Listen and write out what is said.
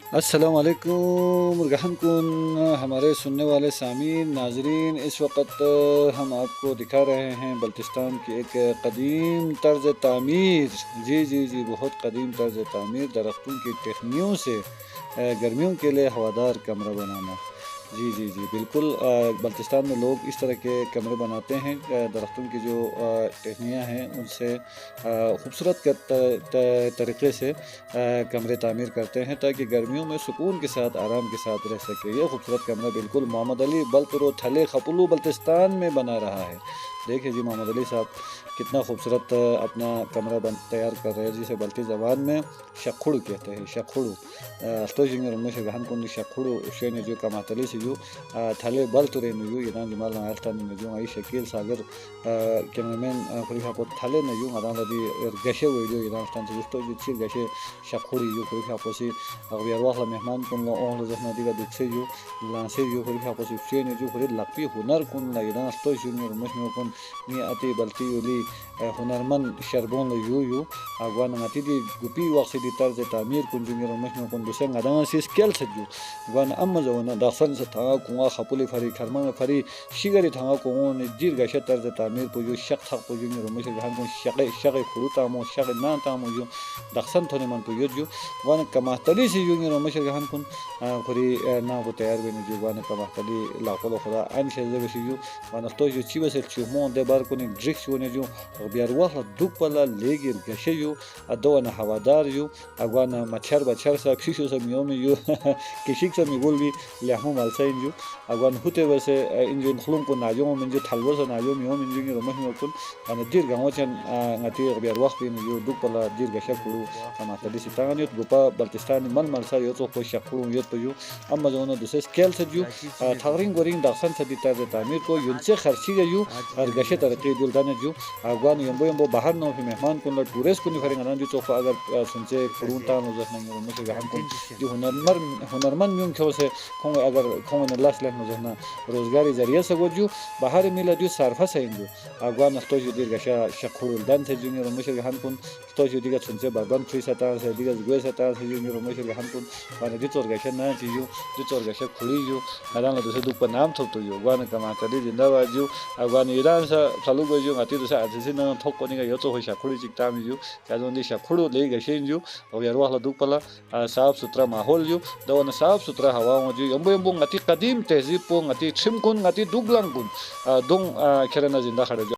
अस्सलाम वालेकुम रहम कुन हमारे सुनने वाले सामीन नाजरीन, इस वक्त हम आपको दिखा रहे हैं बल्तिस्तान की एक कदीम तर्ज तामीर। जी जी जी, बहुत कदीम तर्ज तामीर, दरख्तों की टहनियों से गर्मियों के लिए हवादार कमरा बनाना। जी जी जी बिल्कुल, बल्तिस्तान में लोग इस तरह के कमरे बनाते हैं। दरख्तों की जो टहनियाँ हैं उनसे खूबसूरत तरीके से कमरे तामीर करते हैं ताकि गर्मियों में सुकून के साथ आराम के साथ रह सके। ये खूबसूरत कमरा बिल्कुल मोहम्मद अली बल्तरो थले खपलू बल्तिस्तान में बना रहा है। देखिए जी, मोहम्मद अली साहब कितना खूबसूरत अपना कमरा तैयार कर रहे हैं, जिसे बल्ती ज़बान में शखुड़ कहते हैं। शखुड़ अस्तोजिंग रमेश गहन कुंडी शखुड़ शेन जो कमातली से जो थले बल्तरे ने जो इरान जमाल नायस्तान ने जो आई शकील सागर कैमरामैन खुरिखा को थले ने जो अदान लदी गशे हुए जो इरान स्तान से जो चिर गशे शखुड़ी जो खुरिखा पोसी अगबियर वाला मेहमान कुन लो ओह जहना दिगा दुखसे जो लांसे जो खुरिखा पोसी शेन जो खुरि लपी हुनर कुन ला इरान अस्तोजिंग रमेश में कुन ni ati balti uli hunarman sharbon lo yu agwan ngati di gupi waqsi di tarz tamir kun jungiro mahno kun dusen adana sis kel saju gwan amma zawna dasan sa tha kunga khapuli fari kharman fari shigari tha ko on jir ga shat tarz tamir pu ju shaq thaq pu jungiro mahno gahan kun shaqe shaqe khuruta mo shaqe na ta mo ju dasan thone man pu ju gwan kamahtali si jungiro mahno gahan kun khuri na ko tayar bene ju gwan kamahtali la ko khura an sheze be ju gwan to ju chi basel chu mo de bar kuni Drigh शोने जो बियार वाह दुख पला लेगिर गशे जो अदवाना हवादार जो अगवाना मच्छर बच्छर सा फिशो सा मियो में जो किशिक सा मिगुल भी लहमो मालसा इन जो अगवान हुते वैसे इन जो खलुम को नाजो में जो थलवर सा नाजो मियो में जो रमह में कुन अन दीर गांव चन ngati बियार वाह भी जो दुख पला दीर गशे कुलू समाता दिस तांगन यो गोपा बल्तिस्तान मन मालसा यो तो को शकुलू यो तो जो अम्मा जो न दुसे स्केल से जो थागरिंग गोरिंग दक्षन से दिता दे तामीर को युनसे खर्ची गयो और गशे तरके जुलदाने जो अगवान यम्बो यम्बो बाहर न फिर मेहमान कुन टूरिस्ट कुन फरेंग ना जो तो अगर सुनचे फुरुंता न जसना यो मुझे गहन कुन जो हुनरमन म्यूम खो से खोंग अगर खोंग न लास लेन जसना रोजगारी जरिया से वो जो बाहर मिला जो सरफा से जो अगवान तो जो दीर गशा शखुल दान से जो यो मुझे गहन कुन तो जो दिगा सुनचे बाबन फ्री सता से दिगा जुए सता से जो यो मुझे गहन कुन वाने जो तोर गशा ना जी जो तोर गशा खुली जो हदान दूसरे दुख पर नाम थो तो यो गवान कमा तली जिंदाबाद जो अगवान ईरान सा फलु जो ngati do sa adisi na thokko ni ga yo to hoisha khuri chik tam ju ya don di sha khuru le ga shin ju aw yar wahla duk pala saaf sutra mahol ju da wana saaf sutra hawa ju yombo yombo ngati qadim tehzib po ngati chim kun ngati duglang kun dong kherana zinda khade